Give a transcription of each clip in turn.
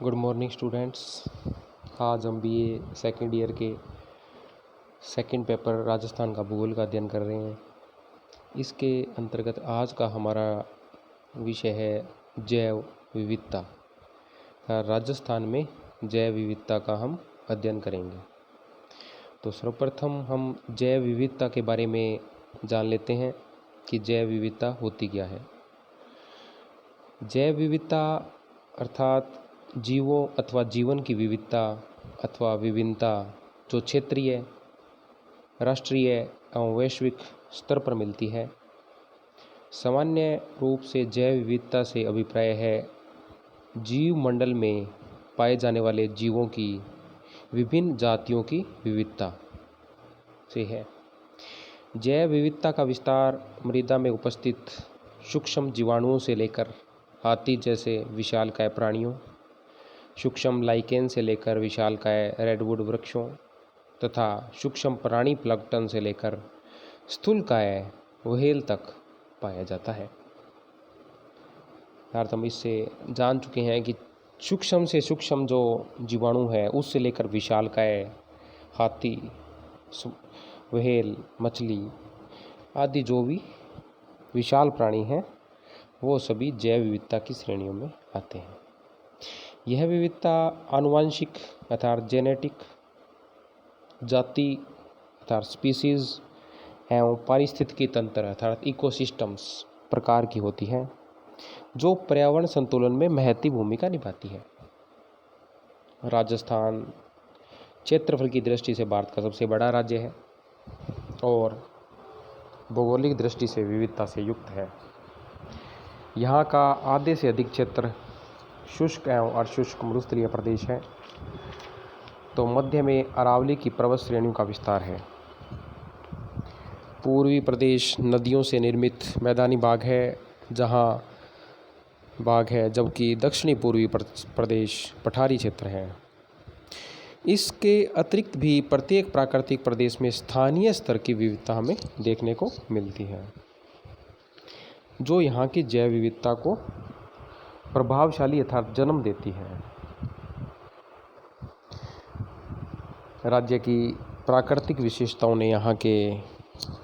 Good morning students. आज हम BA second year के सेकंड पेपर राजस्थान का भूगोल का अध्ययन कर रहे हैं। इसके अंतर्गत आज का हमारा विषय है जैव विविधता। राजस्थान में जैव विविधता का हम अध्ययन करेंगे। तो सर्वप्रथम हम जैव विविधता के बारे में जान लेते हैं कि जैव विविधता होती क्या है। जैव विविधता अर्थात जीवों अथवा जीवन की विविधता अथवा विभिन्नता जो क्षेत्रीय, राष्ट्रीय एवं वैश्विक स्तर पर मिलती है। सामान्य रूप से जैव विविधता से अभिप्राय है जीव मंडल में पाए जाने वाले जीवों की विभिन्न जातियों की विविधता से है। जैव विविधता का विस्तार मृदा में उपस्थित सूक्ष्म जीवाणुओं से लेकर हाथी जैसे विशालकाय प्राणियों, सूक्ष्म लाइकेन से लेकर विशालकाय रेडवुड वृक्षों तथा सूक्ष्म प्राणी प्लैंकटन से लेकर स्थूलकाय व्हेल तक पाया जाता है। अर्थात हम इससे जान चुके हैं कि सूक्ष्म से सूक्ष्म जो जीवाणु है उससे लेकर विशालकाय हाथी, व्हेल, मछली आदि जो भी विशाल प्राणी हैं वो सभी जैव विविधता की श्रेणियों में आते हैं। यह विविधता आनुवंशिक अर्थात जेनेटिक, जाति अर्थात स्पीसीज एवं पारिस्थितिकी तंत्र अर्थात इकोसिस्टम्स प्रकार की होती है जो पर्यावरण संतुलन में महत्वपूर्ण भूमिका निभाती है। राजस्थान क्षेत्रफल की दृष्टि से भारत का सबसे बड़ा राज्य है और भौगोलिक दृष्टि से विविधता से युक्त है। यहाँ का आधे से अधिक क्षेत्र शुष्क एवं अर्धशुष्क मरुस्थलीय प्रदेश है। तो मध्य में अरावली की पर्वत श्रेणियों का विस्तार है। पूर्वी प्रदेश नदियों से निर्मित मैदानी भाग है जबकि दक्षिणी पूर्वी प्रदेश पठारी क्षेत्र है। इसके अतिरिक्त भी प्रत्येक प्राकृतिक प्रदेश में स्थानीय स्तर की विविधता हमें देखने को मिलती है जो यहाँ की जैव विविधता को प्रभावशाली अर्थात जन्म देती है। राज्य की प्राकृतिक विशेषताओं ने यहाँ के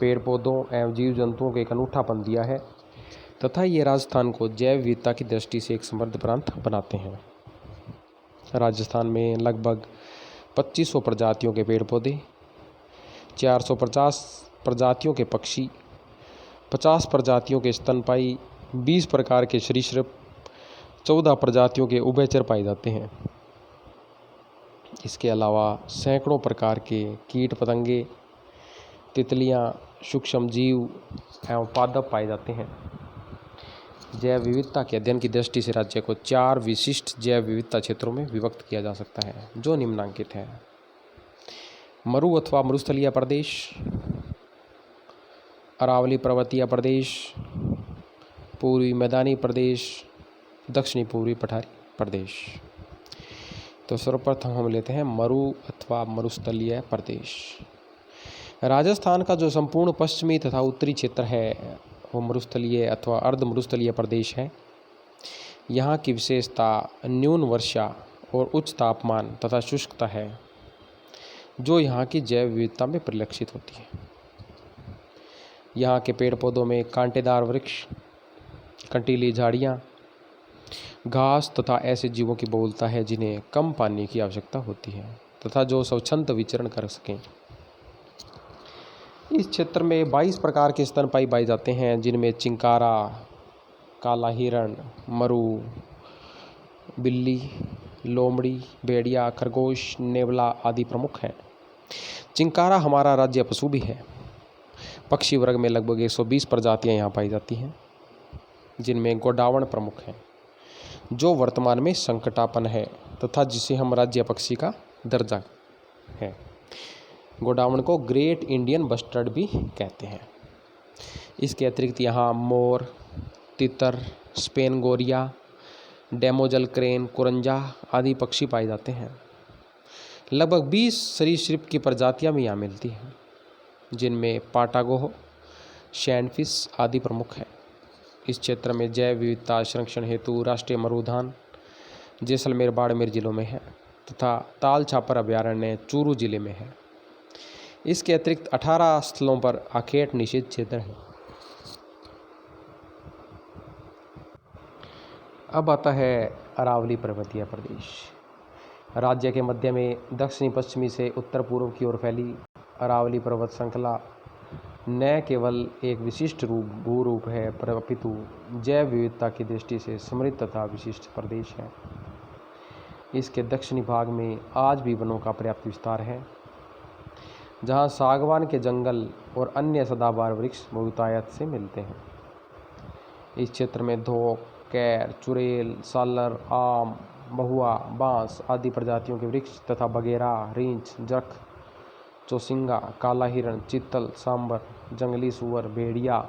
पेड़ पौधों एवं जीव जंतुओं को एक अनूठापन दिया है तथा ये राजस्थान को जैव विविधता की दृष्टि से एक समृद्ध प्रांत बनाते हैं। राजस्थान में लगभग 2500 प्रजातियों के पेड़ पौधे, 450 प्रजातियों के पक्षी, 50 प्रजातियों के स्तनपायी, 20 प्रकार के सरीसृप, 14 प्रजातियों के उभयचर पाए जाते हैं। इसके अलावा सैकड़ों प्रकार के कीट पतंगे, तितलियां, सूक्ष्म जीव एवं पादप पाए जाते हैं। जैव विविधता के अध्ययन की दृष्टि से राज्य को 4 विशिष्ट जैव विविधता क्षेत्रों में विभक्त किया जा सकता है जो निम्नांकित है। मरु अथवा मरुस्थलीय प्रदेश, अरावली पर्वतीय प्रदेश, पूर्वी मैदानी प्रदेश, दक्षिणी पूर्वी पठारी प्रदेश। तो सर्वप्रथम हम लेते हैं मरु अथवा मरुस्थलीय प्रदेश। राजस्थान का जो संपूर्ण पश्चिमी तथा उत्तरी क्षेत्र है वो मरुस्थलीय अथवा अर्ध मरुस्थलीय प्रदेश है। यहाँ की विशेषता न्यून वर्षा और उच्च तापमान तथा शुष्कता है जो यहाँ की जैव विविधता में परिलक्षित होती है। यहाँ के पेड़ पौधों में कांटेदार वृक्ष, कंटीली झाड़ियाँ, घास तथा ऐसे जीवों की बहुलता है जिन्हें कम पानी की आवश्यकता होती है तथा जो स्वच्छंद विचरण कर सकें। इस क्षेत्र में 22 प्रकार के स्तनपायी पाए जाते हैं जिनमें चिंकारा, काला हिरण, मरु, बिल्ली, लोमड़ी, भेड़िया, खरगोश, नेवला आदि प्रमुख हैं। चिंकारा हमारा राज्य पशु भी है। पक्षी वर्ग में लगभग 120 प्रजातियां यहाँ पाई जाती हैं जिनमें गोडावण प्रमुख है जो वर्तमान में संकटापन्न है तथा जिसे हम राज्य पक्षी का दर्जा है। गोडावण को ग्रेट इंडियन बस्टर्ड भी कहते हैं। इसके अतिरिक्त यहाँ मोर, तितर, स्पेन गोरिया, डेमोजल क्रेन, कुरंजा आदि पक्षी पाए जाते हैं। लगभग 20 सरीसृप की प्रजातियां भी यहाँ मिलती हैं जिनमें पाटागोह, शैंडफिश आदि प्रमुख हैं। इस क्षेत्र में जैव विविधता संरक्षण हेतु राष्ट्रीय मरुउद्यान, जैसलमेर बाड़मेर जिलों में है तथा ताल छापर अभयारण्य चूरू जिले में है। इसके अतिरिक्त 18 स्थलों पर आखेट निषेध क्षेत्र है। अब आता है अरावली पर्वतीय प्रदेश। राज्य के मध्य में दक्षिणी पश्चिमी से उत्तर पूर्व की ओर फैली अरावली पर्वत श्रृंखला न केवल एक विशिष्ट भूरूप है अपितु जैव विविधता की दृष्टि से समृद्ध तथा विशिष्ट प्रदेश है। इसके दक्षिणी भाग में आज भी वनों का पर्याप्त विस्तार है, जहां सागवान के जंगल और अन्य सदाबहार वृक्ष बहुतायत से मिलते हैं। इस क्षेत्र में धोक, कैर, चुड़ैल, सालर, आम, महुआ, बांस आदि प्रजातियों के वृक्ष तथा बगेरा, रींछ, जख, चौसिंगा, काला हिरण, चीतल, सांबर, जंगली सूअर, भेड़िया,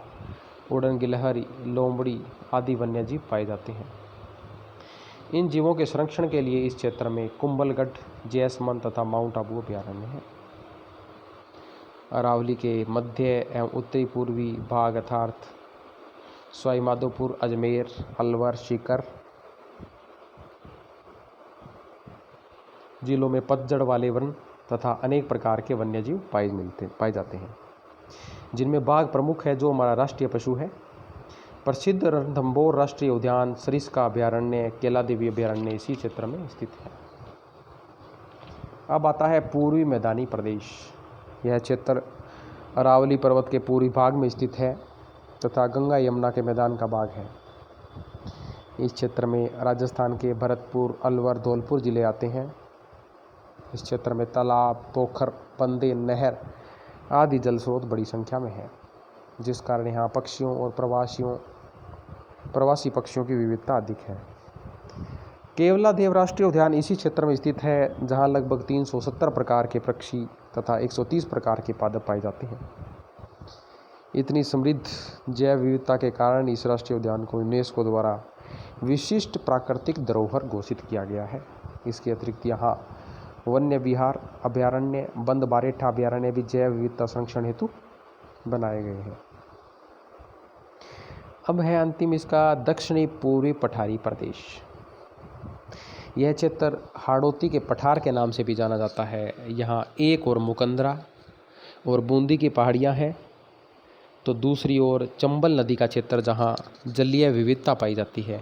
उड़न गिलहरी, लोमड़ी आदि वन्यजीव पाए जाते हैं। इन जीवों के संरक्षण के लिए इस क्षेत्र में कुंभलगढ़, जैसमंद तथा माउंट आबू अभयारण्य है। अरावली के मध्य एवं उत्तरी पूर्वी भाग अर्थात सवाईमाधोपुर, अजमेर, अलवर, सीकर जिलों में पतझड़ वाले वन तथा अनेक प्रकार के वन्यजीव पाए जाते हैं, जिनमें बाघ प्रमुख है जो हमारा राष्ट्रीय पशु है। प्रसिद्ध रणथंभौर राष्ट्रीय उद्यान, सरिस्का अभयारण्य, केलादेवी अभयारण्य इसी क्षेत्र में स्थित है। अब आता है पूर्वी मैदानी प्रदेश। यह क्षेत्र अरावली पर्वत के पूर्वी भाग में स्थित है तथा गंगा यमुना के मैदान का भाग है। इस क्षेत्र में राजस्थान के भरतपुर, अलवर, धौलपुर जिले आते हैं। इस क्षेत्र में तालाब, पोखर, बंदे, नहर आदि जल स्रोत बड़ी संख्या में है, जिस कारण यहाँ पक्षियों और प्रवासी पक्षियों की विविधता अधिक है। केवलादेव राष्ट्रीय उद्यान इसी क्षेत्र में स्थित है, जहाँ लगभग 370 प्रकार के पक्षी तथा 130 प्रकार के पादप पाए जाते हैं। इतनी समृद्ध जैव विविधता के कारण इस राष्ट्रीय उद्यान को यूनेस्को द्वारा विशिष्ट प्राकृतिक धरोहर घोषित किया गया है। इसके अतिरिक्त यहाँ वन्य विहार अभयारण्य, बंद बारेठा अभयारण्य भी जैव विविधता संरक्षण हेतु बनाए गए हैं। अब है अंतिम इसका दक्षिणी पूर्वी पठारी प्रदेश। यह क्षेत्र हाड़ौती के पठार के नाम से भी जाना जाता है। यहाँ एक और मुकंदरा और बूंदी की पहाड़ियाँ हैं, तो दूसरी ओर चंबल नदी का क्षेत्र जहाँ जलीय विविधता पाई जाती है।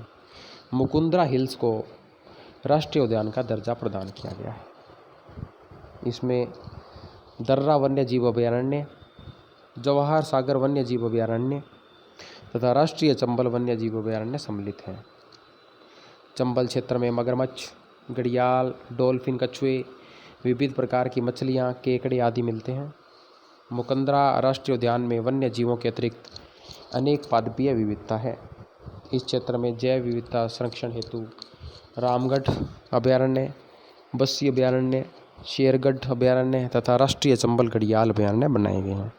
मुकुंदरा हिल्स को राष्ट्रीय उद्यान का दर्जा प्रदान किया गया है। इसमें दर्रा वन्य जीव अभयारण्य, जवाहर सागर वन्य जीव अभयारण्य तथा राष्ट्रीय चंबल वन्य जीव अभयारण्य सम्मिलित हैं। चंबल क्षेत्र में मगरमच्छ, घड़ियाल, डॉल्फिन, कछुए, विविध प्रकार की मछलियाँ, केकड़े आदि मिलते हैं। मुकंदरा राष्ट्रीय उद्यान में वन्य जीवों के अतिरिक्त अनेक पादपीय विविधता है। इस क्षेत्र में जैव विविधता संरक्षण हेतु रामगढ़ अभयारण्य, बस्सी अभयारण्य, शेरगढ़ अभयारण्य तथा राष्ट्रीय चंबल घड़ियाल अभयारण्य बनाए गए हैं।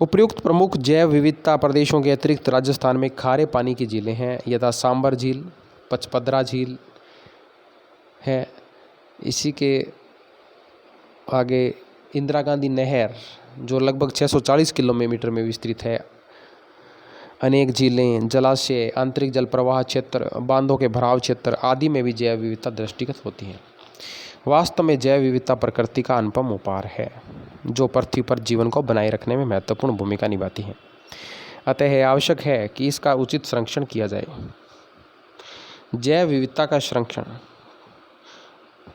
उपर्युक्त प्रमुख जैव विविधता प्रदेशों के अतिरिक्त राजस्थान में खारे पानी की झीलें हैं, यथा सांबर झील, पचपदरा झील है। इसी के आगे इंदिरा गांधी नहर जो लगभग 640 किलोमीटर में विस्तृत है। अनेक झीलें, जलाशय, आंतरिक जल प्रवाह क्षेत्र, बांधों के भराव क्षेत्र आदि में भी जैव विविधता दृष्टिगत होती है। वास्तव में जैव विविधता प्रकृति का अनुपम उपहार है, जो पृथ्वी पर जीवन को बनाए रखने में महत्वपूर्ण भूमिका निभाती है। अतः यह आवश्यक है कि इसका उचित संरक्षण किया जाए। जैव विविधता का संरक्षण,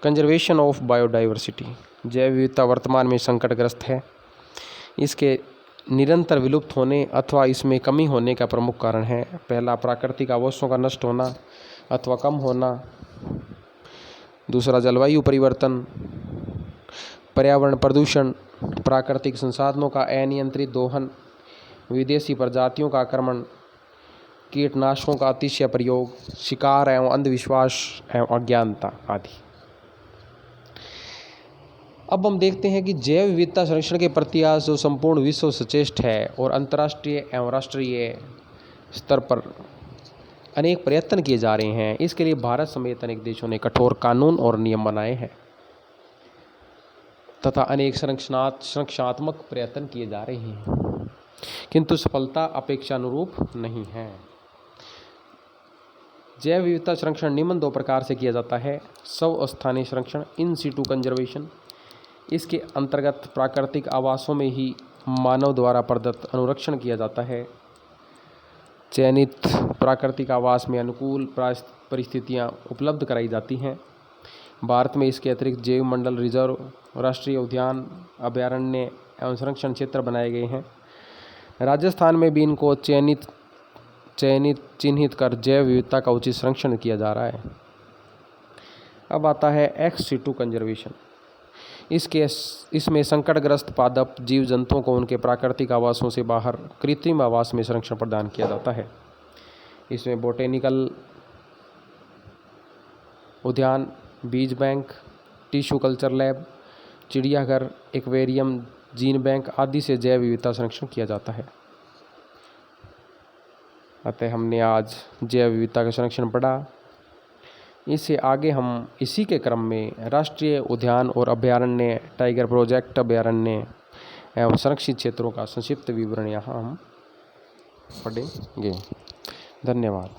कंजर्वेशन ऑफ बायोडाइवर्सिटी। जैव विविधता वर्तमान में संकटग्रस्त है। इसके निरंतर विलुप्त होने अथवा इसमें कमी होने का प्रमुख कारण है, पहला प्राकृतिक आवासों का नष्ट होना अथवा कम होना, दूसरा जलवायु परिवर्तन, पर्यावरण प्रदूषण, प्राकृतिक संसाधनों का अनियंत्रित दोहन, विदेशी प्रजातियों का आक्रमण, कीटनाशकों का अतिशय प्रयोग, शिकार एवं अंधविश्वास एवं अज्ञानता आदि। अब हम देखते हैं कि जैव विविधता संरक्षण के प्रति आज जो संपूर्ण विश्व सचेष्ट है और अंतर्राष्ट्रीय एवं राष्ट्रीय स्तर पर अनेक प्रयत्न किए जा रहे हैं। इसके लिए भारत समेत अनेक देशों ने कठोर कानून और नियम बनाए हैं तथा अनेक संरक्षणात्मक प्रयत्न किए जा रहे हैं, किंतु सफलता अपेक्षानुरूप नहीं है। जैव विविधता संरक्षण निम्न 2 प्रकार से किया जाता है। स्वस्थानीय संरक्षण, इन सिटू कंजर्वेशन। इसके अंतर्गत प्राकृतिक आवासों में ही मानव द्वारा प्रदत्त अनुरक्षण किया जाता है। चयनित प्राकृतिक आवास में अनुकूल परिस्थितियां उपलब्ध कराई जाती हैं। भारत में इसके अतिरिक्त जैव मंडल, रिजर्व, राष्ट्रीय उद्यान, अभयारण्य एवं संरक्षण क्षेत्र बनाए गए हैं। राजस्थान में भी इनको चिन्हित कर जैव विविधता का उचित संरक्षण किया जा रहा है। अब आता है एक्स सिटू कंजर्वेशन। इसमें संकटग्रस्त पादप जीव जंतुओं को उनके प्राकृतिक आवासों से बाहर कृत्रिम आवास में संरक्षण प्रदान किया जाता है। इसमें बोटेनिकल उद्यान, बीज बैंक, टिश्यू कल्चर लैब, चिड़ियाघर, एक्वेरियम, जीन बैंक आदि से जैव विविधता संरक्षण किया जाता है। अतः हमने आज जैव विविधता का संरक्षण पढ़ा। इससे आगे हम इसी के क्रम में राष्ट्रीय उद्यान और अभयारण्य, टाइगर प्रोजेक्ट अभयारण्य एवं संरक्षित क्षेत्रों का संक्षिप्त विवरण यहाँ हम पढ़ेंगे। धन्यवाद।